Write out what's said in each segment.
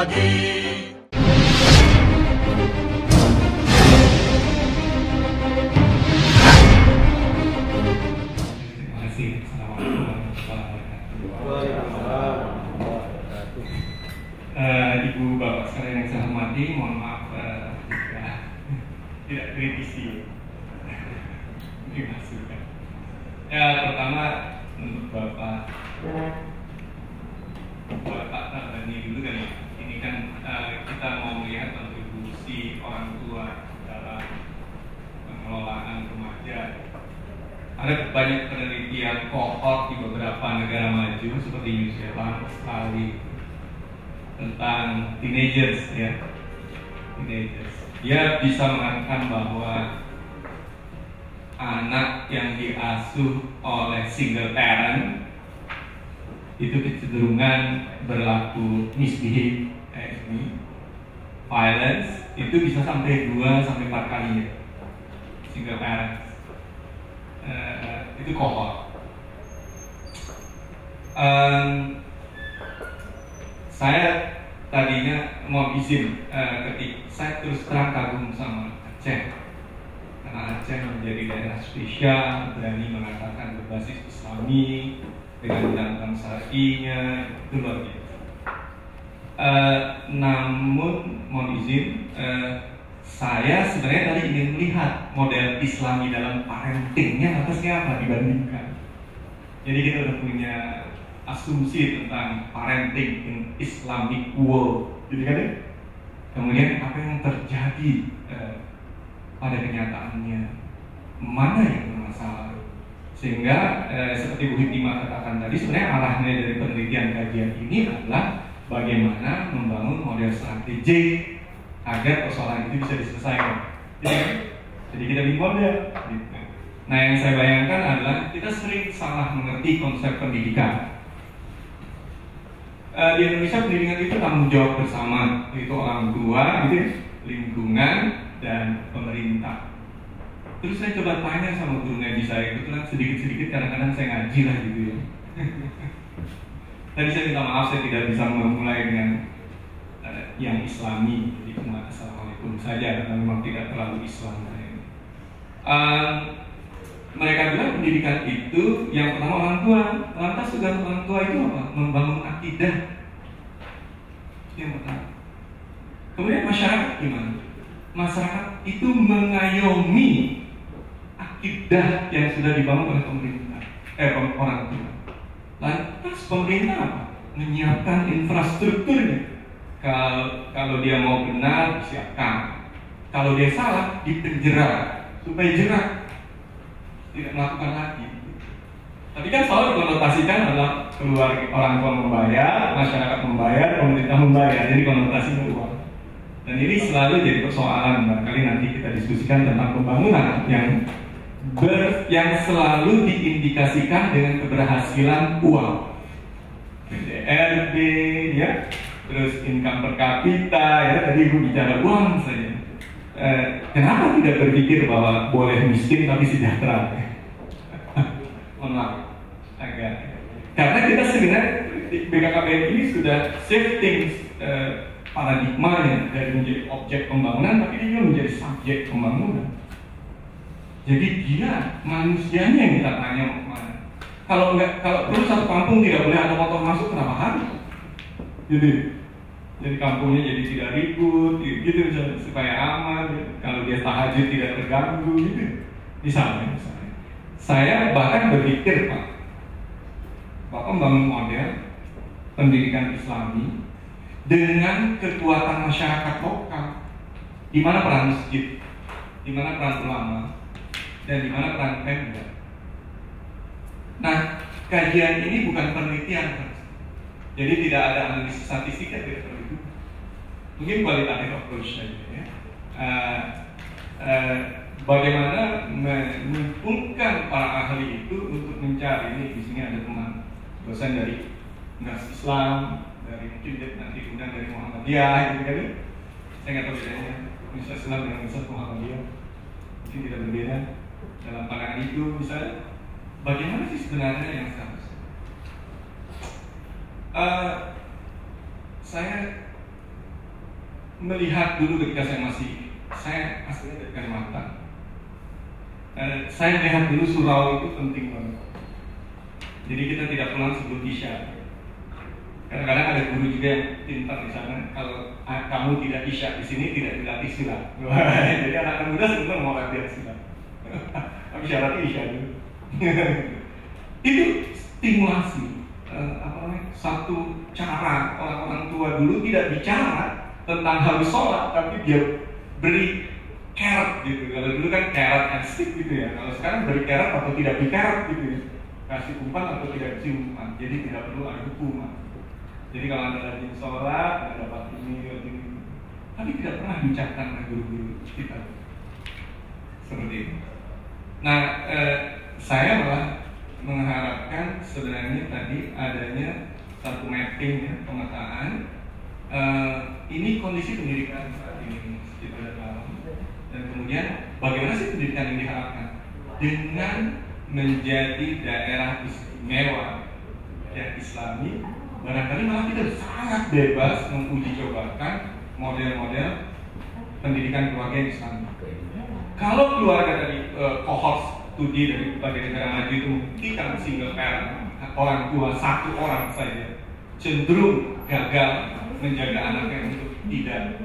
lagi. Terima kasih. Assalamualaikum warahmatullahi wabarakatuh. Ibu bapak sekalian yang saya hormati, mohon maaf jika tidak kritisi. Dimaksudkan. Ya, pertama untuk bapak ini dulu kan, ini kan kita mau melihat kontribusi orang tua dalam pengelolaan remaja. Ada banyak penelitian kohort di beberapa negara maju seperti New Zealand, Australia tentang teenagers ya. Teenagers. Dia bisa mengatakan bahwa anak yang diasuh oleh single parent itu kecenderungan berlaku misbehave, violence itu bisa sampai 2-4 kali ya. Single parent. Itu kohort. Saya tadinya mau izin ketika saya terus terang kagum sama Aceh, karena Aceh menjadi daerah spesial, berani mengatakan berbasis Islami dengan undang-undang syar'inya, itu luar biasa. Namun mohon izin, saya sebenarnya tadi ingin melihat model Islami dalam parentingnya atasnya apa dibandingkan. Jadi kita udah punya asumsi tentang parenting in Islamic world, jadi kan? Kemudian apa yang terjadi pada kenyataannya, mana yang bermasalah? Sehingga seperti Bu Hikmah katakan tadi, sebenarnya arahnya dari penelitian kajian ini adalah bagaimana membangun model strategi agar persoalan itu bisa diselesaikan. Jadi kita bikin model. Gitu. Nah, yang saya bayangkan adalah kita sering salah mengerti konsep pendidikan. Di Indonesia pendidikan itu tanggung jawab bersama, itu orang tua, gitu, lingkungan dan pemerintah. Terus saya coba tanya sama guru ngaji saya, kebetulan sedikit-sedikit kadang-kadang saya ngaji lah gitu ya. Tadi saya minta maaf saya tidak bisa memulai dengan yang Islami, jadi cuma Assalamualaikum saja karena memang tidak terlalu Islam saya. Mereka bilang pendidikan itu yang pertama orang tua. Lantas tugas orang tua itu apa? Membangun akidah. Yang pertama. Kemudian masyarakat gimana? Masyarakat itu mengayomi akidah yang sudah dibangun oleh pemerintah, orang tua. Lantas pemerintah apa? Menyiapkan infrastrukturnya. Kalau dia mau benar, disiapkan. Kalau dia salah, dipenjara supaya jerak, tidak melakukan lagi. Tapi kan selalu dikonotasikan adalah keluarga, orang tua membayar, masyarakat membayar, pemerintah membayar. Jadi konotasinya uang. Dan ini selalu jadi persoalan. Barangkali nanti kita diskusikan tentang pembangunan yang selalu diindikasikan dengan keberhasilan uang. PDRB, ya, terus income per kapita, ya. Tadi Ibu bicara uang saja. Kenapa tidak berpikir bahwa boleh miskin tapi sejahtera? Mohon maaf, agak. Karena kita sebenarnya BKKBN ini sudah shifting paradigmanya dari menjadi objek pembangunan, tapi dia juga menjadi subjek pembangunan. Jadi dia manusianya yang kita tanya mau kemana. Kalau perlu satu kampung tidak boleh ada motor masuk, kenapa harus? Jadi kampungnya jadi tidak ribut, gitu misalnya, supaya aman. Gitu. Kalau dia tahajud tidak terganggu, gitu. Misalnya. Saya bahkan berpikir Bapak membangun model pendidikan Islami dengan kekuatan masyarakat lokal, di mana peran masjid, di mana peran ulama, dan di mana peran Pemda. Nah, kajian ini bukan penelitian, jadi tidak ada analisis statistik yang tidak perlu itu. Mungkin kualitatif approach saja ya. Bagaimana mengumpulkan para ahli itu untuk mencari, ini di sini ada teman dosen dari Universitas Islam, dari mungkin nanti undang dari Muhammadiyah, gitu kan? Saya nggak tahu bedanya Universitas Islam dengan Universitas Muhammadiyah, mungkin tidak berbeda dalam pandangan itu. Misalnya, bagaimana sih sebenarnya yang seharusnya? Saya melihat dulu ketika saya aslinya dari Kalimantan. Saya melihat dulu surau itu penting banget. Jadi kita tidak pulang sebelum Isya. Kadang-kadang ada guru juga yang pintar di sana. Kalau kamu tidak Isya di sini tidak dilatih silat. Jadi anak muda sebenarnya mau latihan silat. Tapi syaratnya Isya dulu. Itu stimulasi. Satu cara orang-orang tua dulu tidak bicara tentang harus sholat, tapi dia beri carrot gitu. Kalau dulu kan carrot and stick gitu ya. Kalau sekarang beri carrot atau tidak beri carrot gitu ya. Kasih umpan atau tidak kasih umpan. Jadi tidak perlu ada hukuman. Jadi kalau anda rajin sholat, anda dapat ini. Tapi tidak pernah diucapkan oleh guru-guru kita seperti itu. Nah, saya malah mengharapkan sebenarnya tadi adanya satu mapping ya, pemetaan. Ini kondisi pendidikan saat ini kita dalam. Dan kemudian bagaimana sih pendidikan yang diharapkan dengan menjadi daerah istimewa yang Islami, barangkali malah kita sangat bebas menguji cobakan model-model pendidikan keluarga yang Islami. Kalau keluarga dari cohort studi dari berbagai negara maju itu membuktikan single parent, orang tua satu orang saja cenderung gagal menjaga anaknya untuk tidak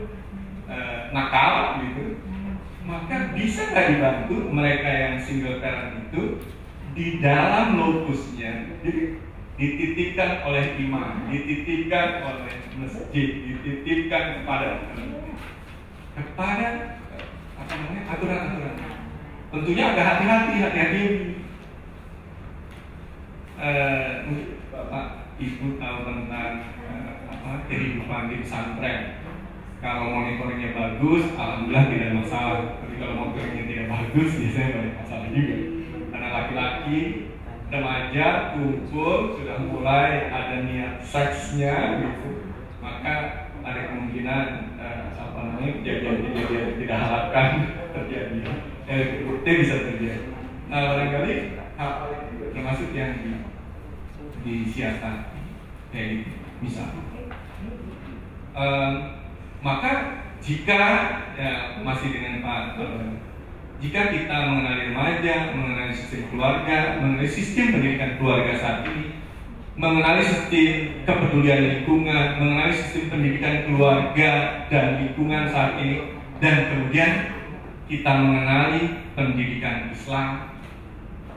nakal gitu, maka bisa nggak dibantu mereka yang single parent itu di dalam locusnya, jadi dititipkan oleh imam, dititipkan oleh masjid, dititipkan kepada apa namanya aturan-aturan. Tentunya agak hati-hati. Mungkin Bapak Ibu tahu tentang kehidupan di pesantren. Kalau monitoringnya bagus, alhamdulillah tidak ada masalah. Tapi kalau monitoringnya tidak bagus, biasanya banyak masalah juga. Karena laki-laki remaja kumpul sudah mulai ada niat seksnya, gitu. Maka ada kemungkinan kejadian tidak harapkan terjadi. Itu bisa terjadi. Nah, barangkali hal itu termasuk yang disiasati, kayak gitu, misal. Maka jika masih dengan Pak, jika kita mengenali remaja, mengenali sistem keluarga, mengenali sistem pendidikan keluarga saat ini, mengenali sistem kepedulian lingkungan, mengenali sistem pendidikan keluarga dan lingkungan saat ini, dan kemudian kita mengenali pendidikan Islam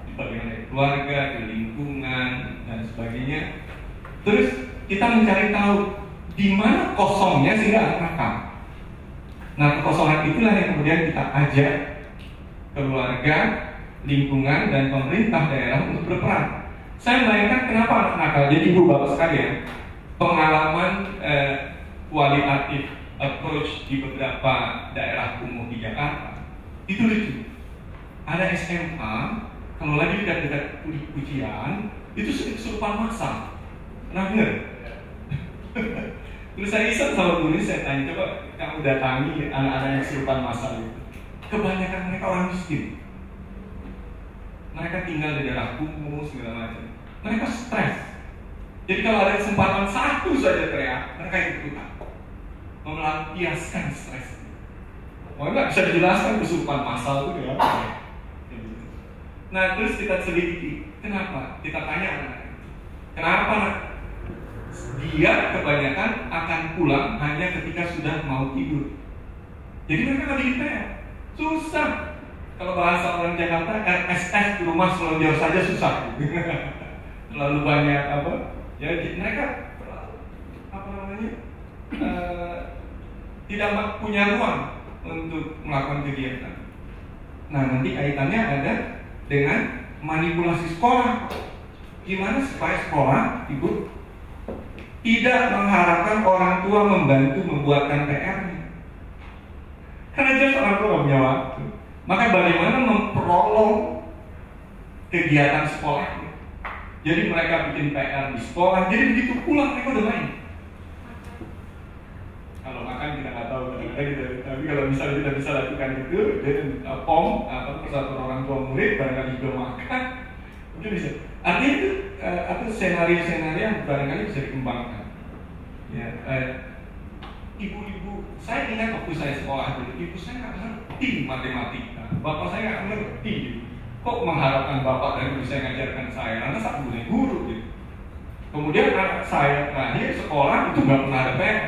di bagian keluarga, di lingkungan dan sebagainya. Terus kita mencari tahu di mana kosongnya sehingga nakal. Nah, kekosongan itulah yang kemudian kita ajak keluarga, lingkungan dan pemerintah daerah untuk berperan. Saya membayangkan kenapa anak nakal. Jadi ibu bapak sekalian, pengalaman kualitatif approach di beberapa daerah kumuh di Jakarta itu lucu. Ada SMA, kalau lagi dekat-dekat ujian, itu sering kesurupan massal. Pernah dengar? Terus saya iseng sama guru, saya tanya, coba kamu datangi anak-anak yang kesurupan massal itu. Kebanyakan mereka orang miskin. Mereka tinggal di daerah kumuh segala macam. Mereka stres. Jadi kalau ada kesempatan satu saja teriak, mereka ikutan melampiaskan stres. Nggak bisa dijelaskan kesurupan massal itu ya. Nah, terus kita selidiki, kenapa? Kita tanya, kenapa? Dia kebanyakan akan pulang hanya ketika sudah mau tidur. Jadi mereka lagi teriak, susah. Kalau bahasa orang Jakarta, RSS di rumah selonjor saja susah. Terlalu banyak ya mereka tidak punya ruang untuk melakukan kegiatan. Nah, nanti kaitannya ada dengan manipulasi sekolah. Gimana supaya sekolah, Ibu, tidak mengharapkan orang tua membantu membuatkan PR-nya? Karena jelas orang tua punya waktu. Maka bagaimana memprolong kegiatan sekolahnya? Jadi mereka bikin PR di sekolah, jadi begitu pulang mereka udah main. Kalau makan kita nggak tahu, tapi kalau misalnya kita bisa lakukan itu, dan POM atau persatuan orang tua murid barangkali juga makan, itu bisa. Artinya itu senario-senario yang barangkali bisa dikembangkan. Ya, ibu-ibu Saya ingat waktu saya sekolah dulu, ibu saya nggak ngerti matematika, bapak saya nggak ngerti. Kok mengharapkan bapak dan ibu saya ngajarkan saya? Karena saya punya guru gitu. Kemudian anak saya terakhir sekolah itu nggak pernah ada PR.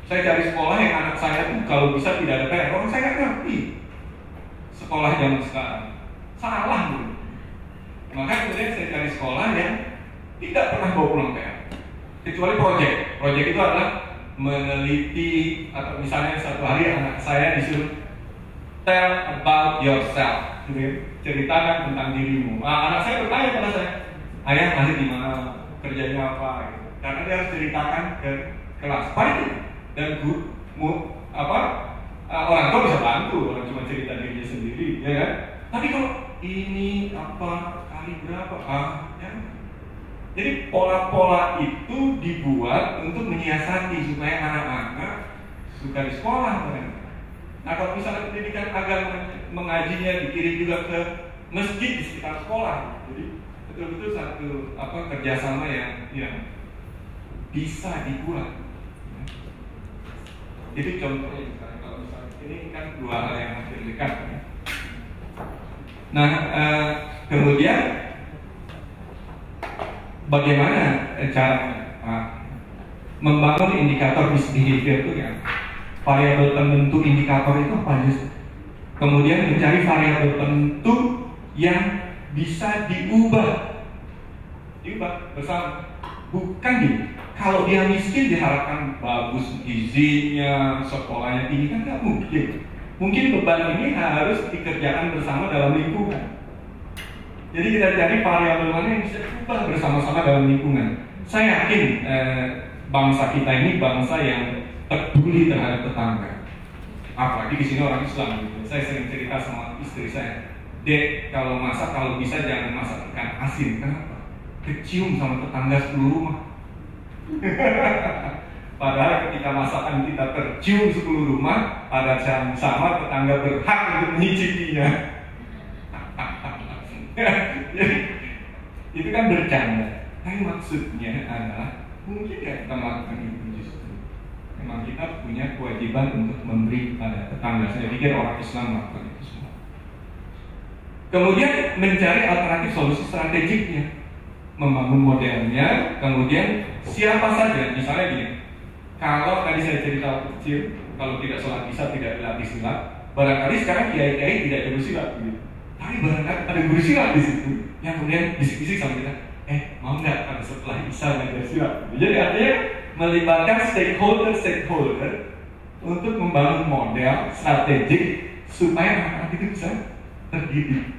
Saya cari sekolah yang anak saya tuh kalau bisa tidak ada PR. Orang saya nggak ngerti sekolah zaman sekarang. Salah dulu. Maka kemudian saya cari sekolah yang tidak pernah bawa pulang PR, kecuali proyek. Proyek itu adalah meneliti, atau misalnya satu hari anak saya disuruh tell about yourself, ceritakan tentang dirimu. Anak saya bertanya pada saya, ayah lahir di mana, kerjanya apa, gitu. Karena dia harus ceritakan ke kelas. Baik, dan orang tua bisa bantu, orang cuma cerita dirinya sendiri, ya kan? Tapi kalau ini apa kali berapa, ya. Jadi pola-pola itu dibuat untuk menyiasati supaya anak-anak suka di sekolah. Nah, kalau misalnya pendidikan agama mengajinya dikirim juga ke masjid di sekitar sekolah, jadi betul-betul satu kerjasama yang bisa dibuat. Jadi contohnya misalnya kalau misalnya ini kan dua hal yang hampir dekat. Ya. Nah, kemudian bagaimana caranya membangun indikator behavior itu ya? Variabel penentu indikator itu apa aja? Kemudian mencari variabel penentu yang bisa diubah bersama. Bukan gitu. Kalau dia miskin diharapkan bagus gizinya, sekolahnya tinggi, kan nggak mungkin. Mungkin beban ini harus dikerjakan bersama dalam lingkungan. Jadi kita cari variabel mana yang bisa diubah bersama-sama dalam lingkungan. Saya yakin bangsa kita ini bangsa yang peduli terhadap tetangga. Apalagi di sini orang Islam. Gitu. Saya sering cerita sama istri saya, Dek, kalau masak kalau bisa jangan masak ikan asin. Kenapa? Kecium sama tetangga 10 rumah. Padahal ketika masakan kita tercium 10 rumah, pada saat sama tetangga berhak untuk menyicicinya. Jadi itu kan bercanda, tapi maksudnya adalah mungkin ya kita melakukan itu justru. Memang kita punya kewajiban untuk memberi pada tetangga. Saya pikir orang Islam melakukan itu semua. Kemudian mencari alternatif solusi strategiknya, membangun modelnya. Kemudian siapa saja, misalnya gini, kalau tadi saya cerita waktu kecil, kalau tidak sholat isya tidak dilatih silat, barangkali sekarang kiai-kiai tidak jago silat gitu. Tapi barangkali ada guru silat di situ yang kemudian bisik-bisik sama kita, mau nggak pada setelah isya belajar silat? Jadi artinya melibatkan stakeholder untuk membangun model strategik supaya anak-anak itu bisa terdidik.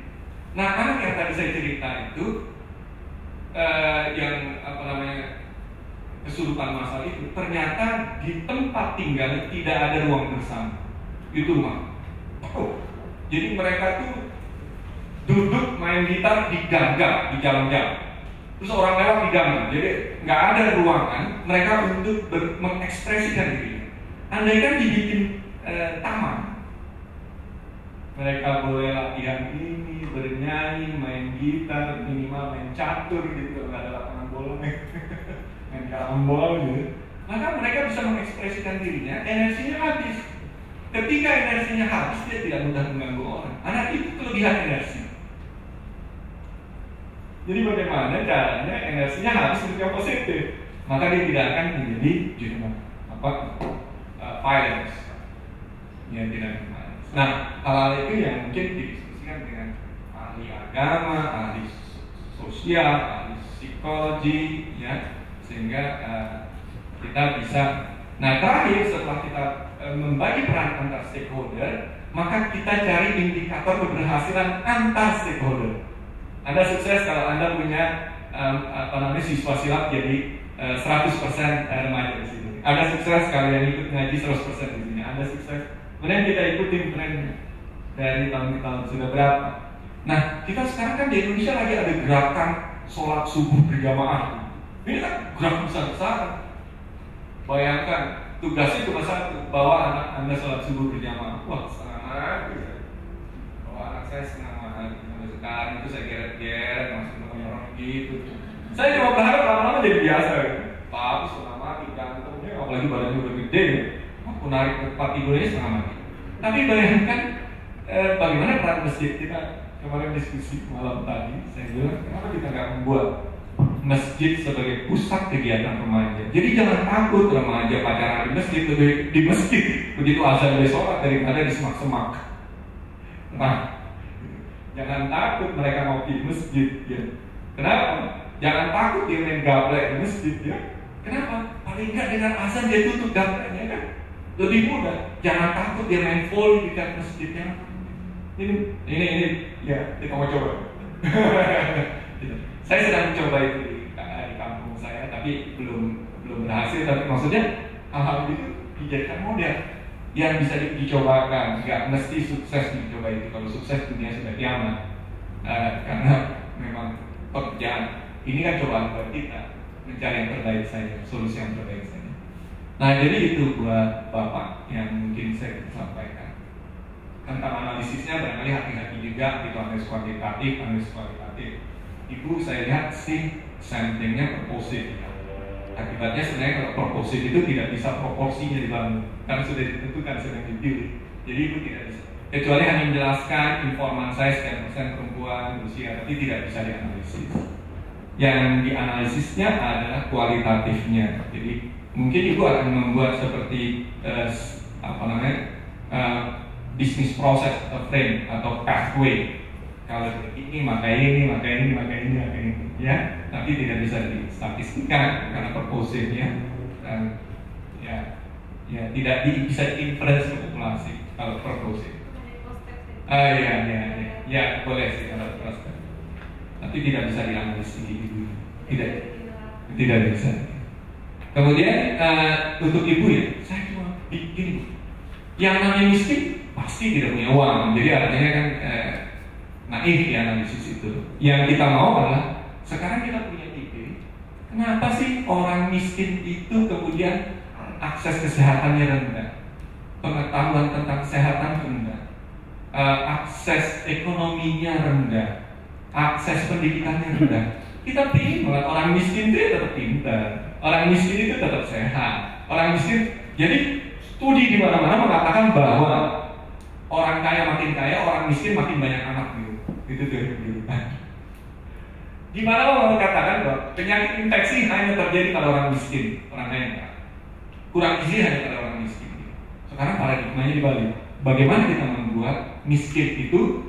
Nah, anak yang tadi saya cerita itu yang kesurupan masal itu ternyata di tempat tinggal tidak ada ruang bersama. Itu rumah. Jadi mereka tuh duduk main gitar di gang-gang, di jalan-jalan. Terus orang lewat di gang, jadi nggak ada ruangan mereka untuk mengekspresikan diri. Andai kan dibikin taman, mereka boleh latihan ini, bernyanyi, main gitar, minimal main catur gitu, nggak ada lapangan bola, main karambol gitu. Maka mereka bisa mengekspresikan dirinya, energinya habis. Ketika energinya habis, dia tidak mudah mengganggu orang. Anak itu kelebihan energi. Jadi bagaimana caranya energinya habis untuk yang positif, maka dia tidak akan menjadi violence. Ya tidak violence. Nah, hal-hal itu yang mungkin didiskusikan dengan ahli agama, ahli sosial, ahli psikologi, ya, sehingga kita bisa. Nah, terakhir setelah kita membagi peran antar stakeholder, maka kita cari indikator keberhasilan antar stakeholder. Anda sukses kalau Anda punya siswa silat jadi 100% remaja di sini. Anda sukses kalau yang ikut ngaji 100% di sini. Anda sukses. Kemudian kita ikutin trennya dari tahun ke tahun sudah berapa. Nah, kita sekarang kan di Indonesia lagi ada gerakan sholat subuh berjamaah. Ini kan gerakan besar-besaran. Bayangkan tugasnya cuma satu, bawa anak Anda sholat subuh berjamaah. Wah, setengah mati. Bawa anak saya setengah mati. Sekarang itu saya geret-geret masuk ke orang gitu. Saya cuma berharap lama-lama jadi biasa. Tapi setengah mati, gantengnya apalagi badannya udah gede. Apa aku narik ke tempat tidurnya setengah mati. Tapi bayangkan bagaimana peran masjid. Kita kemarin diskusi malam tadi, saya bilang kenapa kita nggak membuat masjid sebagai pusat kegiatan remaja. Jadi jangan takut remaja pacaran di masjid, lebih di masjid begitu azan dari sholat daripada di semak-semak. Nah, jangan takut mereka mau di masjid ya. Kenapa? Jangan takut dia main gaplek di masjid ya. Kenapa? Paling nggak dengan azan dia tutup gapleknya kan. Lebih mudah. Jangan takut dia main volley di dekat masjidnya. Ini ya kita mau coba. Saya sedang mencoba itu di kampung saya, tapi belum berhasil. Tapi maksudnya hal-hal itu dijadikan model yang bisa dicobakan. Nggak mesti sukses dicoba itu. Kalau sukses dunia sudah kiamat. Karena memang pekerjaan ini kan cobaan buat kita mencari yang terbaik saja, solusi yang terbaik saja. Nah, jadi itu buat Bapak yang mungkin saya sampaikan. Tentang analisisnya barangkali hati-hati juga, itu analisis kuantitatif, analisis kualitatif. Ibu saya lihat sih sampingnya proposif. Akibatnya sebenarnya kalau proposif itu tidak bisa proporsinya dibangun, karena sudah ditentukan sedang dipilih. Jadi ibu tidak bisa. Kecuali hanya menjelaskan informan saya sekian persen perempuan usia, tapi tidak bisa dianalisis. Yang dianalisisnya adalah kualitatifnya. Jadi mungkin ibu akan membuat seperti bisnis proses atau frame atau pathway. Kalau ini maka ini, maka ini, maka ini, maka ini, ya. Tapi tidak bisa distatistikkan karena purposefnya dan ya tidak bisa diinference ke populasi kalau purpose. Ya boleh sih kalau prospek. Tapi tidak bisa dianalisis gitu. Tidak bisa. Kemudian untuk ibu ya, saya cuma bikin yang namanya miskin pasti tidak punya uang. Jadi artinya kan naif di analisis itu. Yang kita mau adalah sekarang kita punya ide, kenapa sih orang miskin itu kemudian akses kesehatannya rendah, pengetahuan tentang kesehatan rendah, akses ekonominya rendah, akses pendidikannya rendah. Kita ingin banget orang miskin itu tetap pintar, orang miskin itu tetap sehat, orang miskin. Jadi studi di mana-mana mengatakan bahwa orang kaya makin kaya, orang miskin makin banyak anak gitu. Itu tuh. Di mana orang katakan bahwa penyakit infeksi hanya terjadi pada orang miskin, orang kaya kurang gizi hanya pada orang miskin. Sekarang paradigmanya dibalik. Bagaimana kita membuat miskin itu,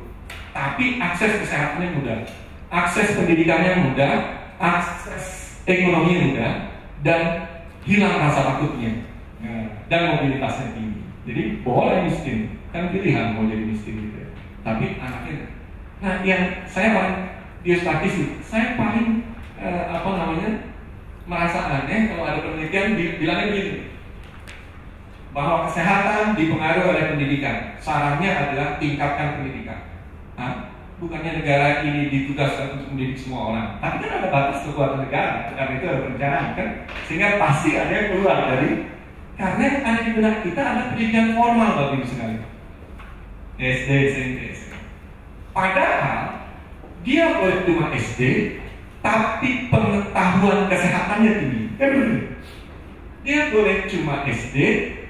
tapi akses kesehatannya mudah, akses pendidikannya mudah, akses ekonominya mudah, dan hilang rasa takutnya, dan mobilitasnya tinggi. Jadi boleh miskin, kan pilihan mau jadi miskin gitu. Tapi anaknya. Nah, yang saya paling biostatistik, saya paling merasa aneh kalau ada penelitian bilangnya begini, bahwa kesehatan dipengaruhi oleh pendidikan. Sarannya adalah tingkatkan pendidikan. Bukannya negara ini ditugaskan untuk mendidik semua orang, tapi kan ada batas kekuatan negara, karena itu ada perencanaan kan, sehingga pasti ada yang keluar dari, karena ada di benak kita ada pendidikan formal bagi sekali, SD, SMP. Padahal dia boleh cuma SD, tapi pengetahuan kesehatannya tinggi. Dia boleh cuma SD,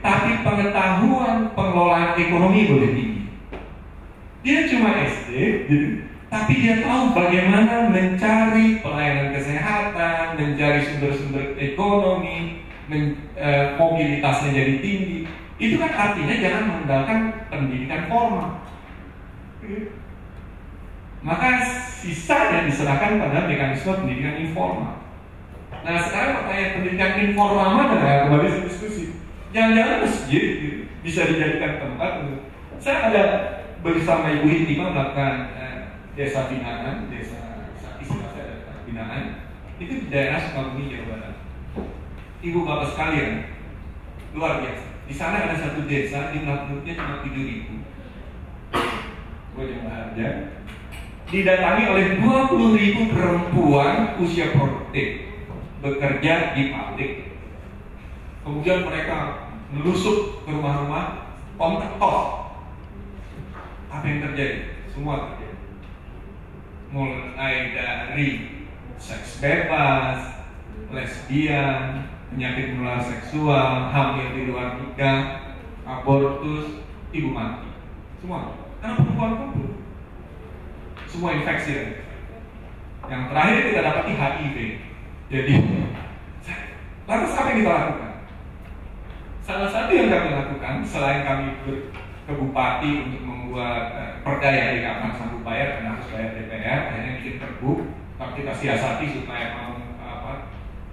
tapi pengetahuan pengelolaan ekonomi boleh tinggi. Dia cuma SD, tapi dia tahu bagaimana mencari pelayanan kesehatan, mencari sumber-sumber ekonomi, mobilitasnya jadi tinggi. Itu kan artinya jangan mengandalkan pendidikan formal. Maka sisanya diserahkan pada mekanisme pendidikan informal. Nah sekarang pertanyaan pendidikan informal mana? Kembali diskusi. Jangan-jangan masjid bisa dijadikan tempat. Saya ada bersama Ibu Hitima melakukan desa binaan, desa binaan itu di daerah Sukabumi, Jawa Barat. Ibu bapak sekalian, luar biasa. Di sana ada satu desa di penduduknya cuma 7.000. Gue coba aja. Didatangi oleh 20.000 perempuan usia produktif bekerja di pabrik. Kemudian mereka melusuk ke rumah-rumah, ketok. Apa yang terjadi? Semua terjadi. Mulai dari seks bebas, lesbian, penyakit menular seksual, hamil di luar nikah, abortus, ibu mati. Semua. Karena perempuan kumpul. Semua infeksi. Yang terakhir kita dapati HIV. Jadi, lantas apa yang kita lakukan? Salah satu yang kami lakukan, selain kami ke bupati untuk membuat perda yang dikatakan sanggup bayar karena harus bayar DPR, akhirnya bikin perbu, tapi kita siasati supaya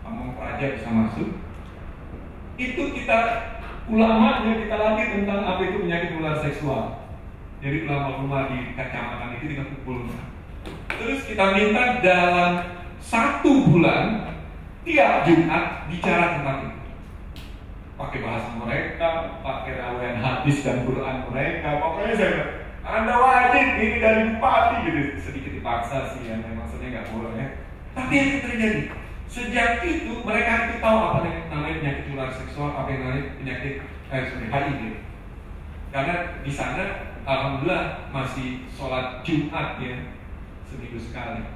Pamong Praja bisa masuk. Itu kita ulamanya kita latih tentang apa itu penyakit menular seksual. Jadi ulama-ulama di kecamatan itu kita kumpul. Terus kita minta dalam 1 bulan tiap Jumat bicara tentang itu. Pakai bahasa mereka, pakai rawian hadis dan Quran mereka. Pokoknya saya bilang, Anda wajib ini dari bupati gitu. Sedikit dipaksa sih ya, maksudnya nggak boleh ya. Tapi yang terjadi sejak itu mereka itu tahu apa yang namanya penyakit menular seksual, apa yang namanya penyakit HIV. Karena di sana alhamdulillah masih sholat Jumat ya, seminggu sekali.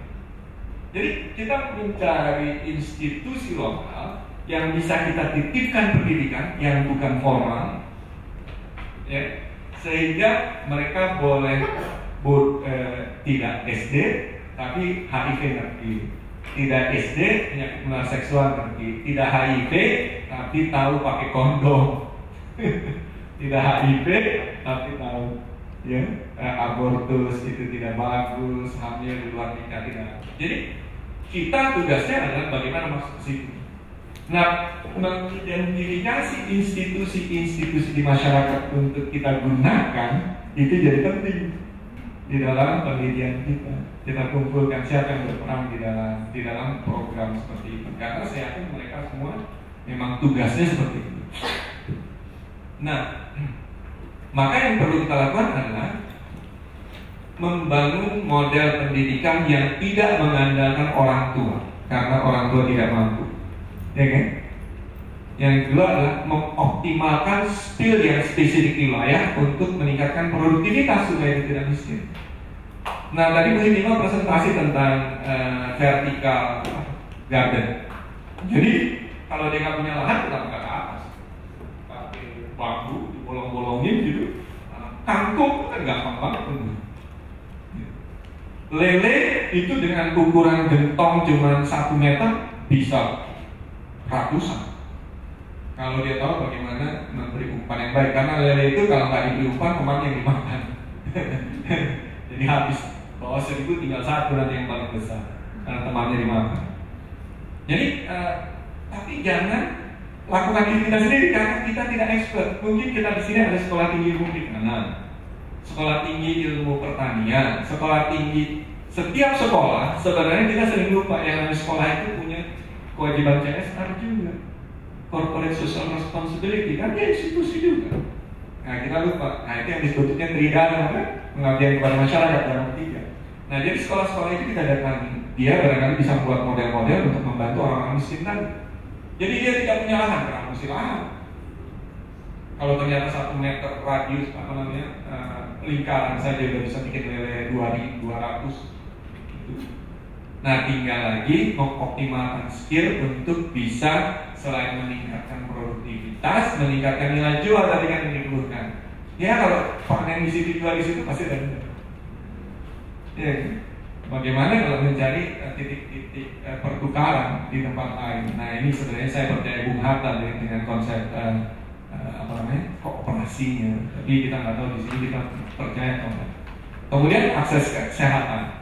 Jadi kita mencari institusi lokal yang bisa kita titipkan pendidikan yang bukan formal, ya, sehingga mereka boleh tidak SD tapi HIV ngerti, tidak SD penyakit menular seksual ngerti, tidak HIV tapi tahu pakai kondom, tidak HIV tapi tahu ya abortus itu tidak bagus, hamil di luar nikah tidak. Jadi kita tugasnya adalah bagaimana masuk ke situ. Nah, mengidentifikasi institusi-institusi di masyarakat untuk kita gunakan itu jadi penting di dalam penelitian kita. Kita kumpulkan siapa yang berperan di dalam program seperti itu. Karena saya yakin mereka semua memang tugasnya seperti itu. Nah, maka yang perlu kita lakukan adalah membangun model pendidikan yang tidak mengandalkan orang tua, karena orang tua tidak mampu. Ya kan? Yang kedua adalah mengoptimalkan skill yang spesifik wilayah untuk meningkatkan produktivitas supaya tidak miskin. Nah, tadi Bu Nino presentasi tentang vertical garden. Jadi kalau dia nggak punya lahan, kita nggak ke atas, pakai bambu dibolong-bolongin gitu. Kangkung kan gampang banget tumbuh. Lele itu dengan ukuran gentong cuma 1 meter bisa ratusan. Kalau dia tahu bagaimana memberi umpan yang baik, karena lele itu kalau nggak diberi umpan, teman yang dimakan. Jadi habis, bawa 1000 tinggal 1 nanti yang paling besar, karena temannya dimakan. Jadi, tapi jangan lakukan diri kita sendiri karena kita tidak expert. Mungkin kita di sini ada sekolah tinggi ilmu perikanan, sekolah tinggi ilmu pertanian, sekolah tinggi. Setiap sekolah sebenarnya kita sering lupa yang namanya sekolah itu punya kewajiban CSR juga, corporate social responsibility, kan dia institusi juga. Nah kita lupa, nah itu yang disebutnya tridharma kan, pengabdian kepada masyarakat dalam 3. Nah jadi sekolah-sekolah itu kita datangi, dia barangkali bisa membuat model-model untuk membantu orang-orang miskin tadi. Jadi dia tidak punya lahan, karena mesti lahan. Kalau ternyata 1 meter radius lingkaran saja udah bisa bikin lele 2.200. Nah tinggal lagi mengoptimalkan skill untuk bisa selain meningkatkan produktivitas, meningkatkan nilai jual tadi kan yang dikeluhkan. Ya kalau panen di situ jual di situ pasti ada. Ya, bagaimana kalau mencari titik-titik pertukaran di tempat lain? Nah ini sebenarnya saya percaya Bung Hatta dengan konsep kooperasinya. Tapi kita nggak tahu di sini kita percaya atau enggak. Kemudian akses kesehatan.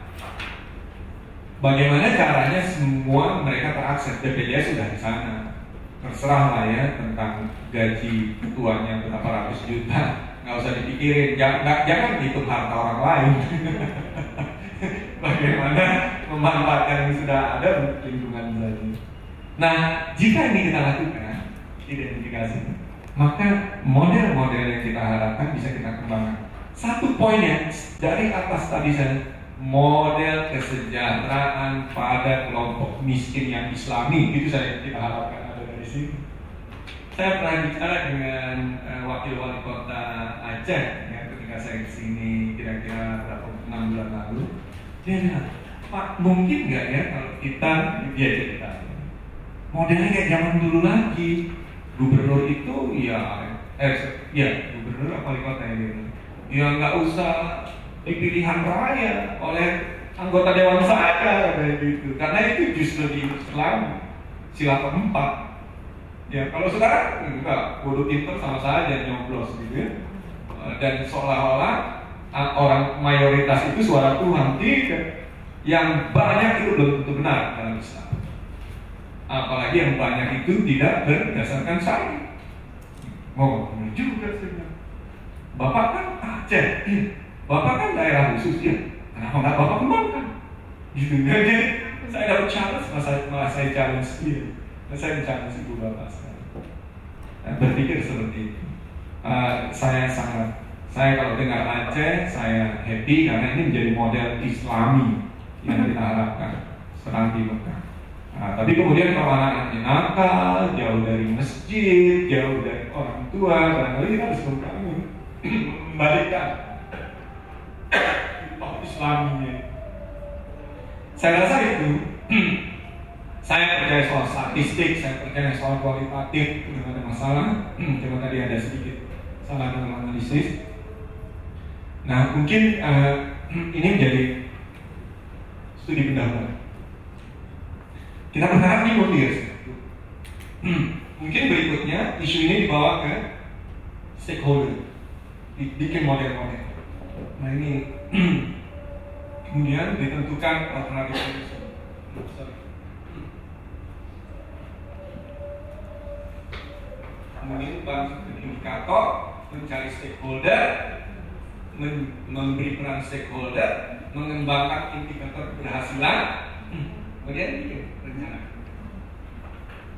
Bagaimana caranya semua mereka terakses? BPJS sudah di sana. Terserah lah ya tentang gaji ketuanya berapa ratus juta. Nggak usah dipikirin. Jangan hitung harta orang lain. Bagaimana memanfaatkan yang sudah ada untuk lingkungan saja. Nah, jika ini kita lakukan identifikasi, maka model-model yang kita harapkan bisa kita kembangkan. Satu poinnya dari atas tadi saya, model kesejahteraan pada kelompok miskin yang Islami, itu saya kita harapkan ada dari sini. Saya pernah bicara dengan wakil wali kota Aceh ya, ketika saya kesini kira-kira 6 bulan lalu. Dia bilang, Pak, mungkin nggak ya kalau kita cerita modelnya kayak zaman dulu lagi, gubernur itu ya Gubernur apa wali kota ya, ya nggak usah dipilihan raya oleh anggota dewan saja kayak gitu, karena itu justru di Islam sila keempat. Ya kalau sekarang enggak, bodoh pinter sama saja nyoblos gitu ya. Dan seolah-olah orang mayoritas itu suara Tuhan. Tidak, yang banyak itu belum tentu benar dalam Islam. Apalagi yang banyak itu tidak berdasarkan syariat. Mau benar juga sebenarnya. Bapak kan Aceh, Bapak kan daerah khusus ya. Kenapa nggak Bapak kembangkan? Gitu. Jadi saya dapat challenge, malah saya challenge dia. Saya challenge ibu bapak sekarang. Berpikir seperti itu. Saya kalau dengar Aceh, saya happy karena ini menjadi model Islami yang kita harapkan sekarang di Mekah. Tapi kemudian kalau anak-anaknya nakal, jauh dari masjid, jauh dari orang tua, barangkali kita harus membalikkan Islaminya. Saya rasa itu. Saya percaya soal statistik, saya percaya soal kualitatif, itu tidak ada masalah. Cuma tadi ada sedikit salah dalam analisis. Nah, mungkin ini menjadi studi pendahuluan. Kita berharap ini mundur. Mungkin berikutnya isu ini dibawa ke stakeholder, bikin model-model. Nah ini kemudian ditentukan alternatif solusi. Menimbang indikator, mencari stakeholder, memberi peran stakeholder, mengembangkan indikator keberhasilan, kemudian itu rencana.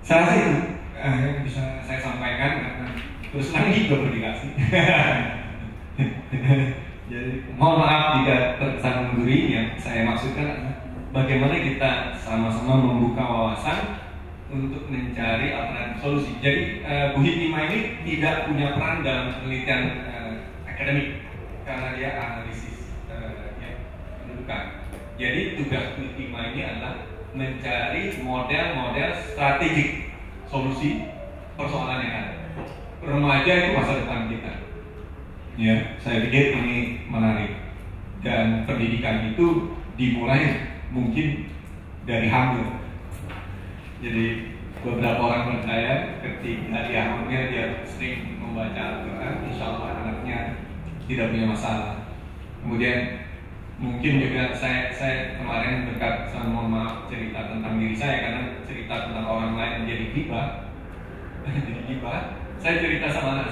Saya rasa itu yang bisa saya sampaikan karena terus lagi komunikasi. Jadi mohon maaf jika terkesan menggurui. Yang saya maksudkan adalah bagaimana kita sama-sama membuka wawasan untuk mencari alternatif solusi. Jadi Bu Hikimah ini tidak punya peran dalam penelitian akademik karena dia analisis pendudukan. Jadi tugas Bu Hikimah ini adalah mencari model-model strategik solusi persoalan yang ada. Remaja itu masa depan kita. Ya, saya pikir ini menarik. Dan pendidikan itu dimulai mungkin dari hamil. Jadi beberapa orang percaya ketika dia hamil dia sering membaca Al-Quran, insya Allah anaknya tidak punya masalah. Kemudian mungkin juga saya kemarin dekat, saya mohon maaf cerita tentang diri saya karena cerita tentang orang lain menjadi gibah. Jadi gibah. Saya cerita sama anak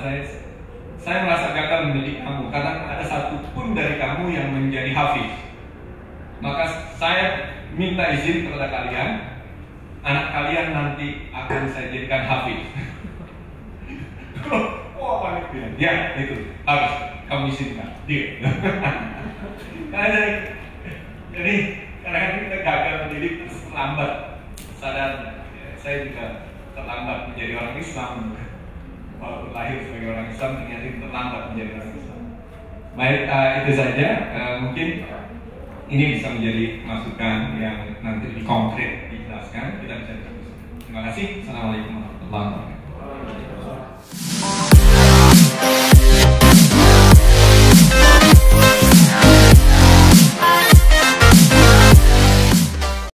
saya merasa gagal mendidik kamu karena ada satu pun dari kamu yang menjadi hafiz. Maka saya minta izin kepada kalian, anak kalian nanti akan saya jadikan hafiz. Oh, panik dia. Ya, itu harus kamu izinkan. Dia. Jadi kadang-kadang kita gagal mendidik terlambat. Sadar, saya juga terlambat menjadi orang Islam. Walaupun lahir sebagai orang Islam, ternyata terlambat menjadi orang Islam. Baik, itu saja. Mungkin ini bisa menjadi masukan yang nanti lebih konkret dijelaskan. Kita bisa diskusi. Terima kasih. Assalamualaikum warahmatullahi wabarakatuh.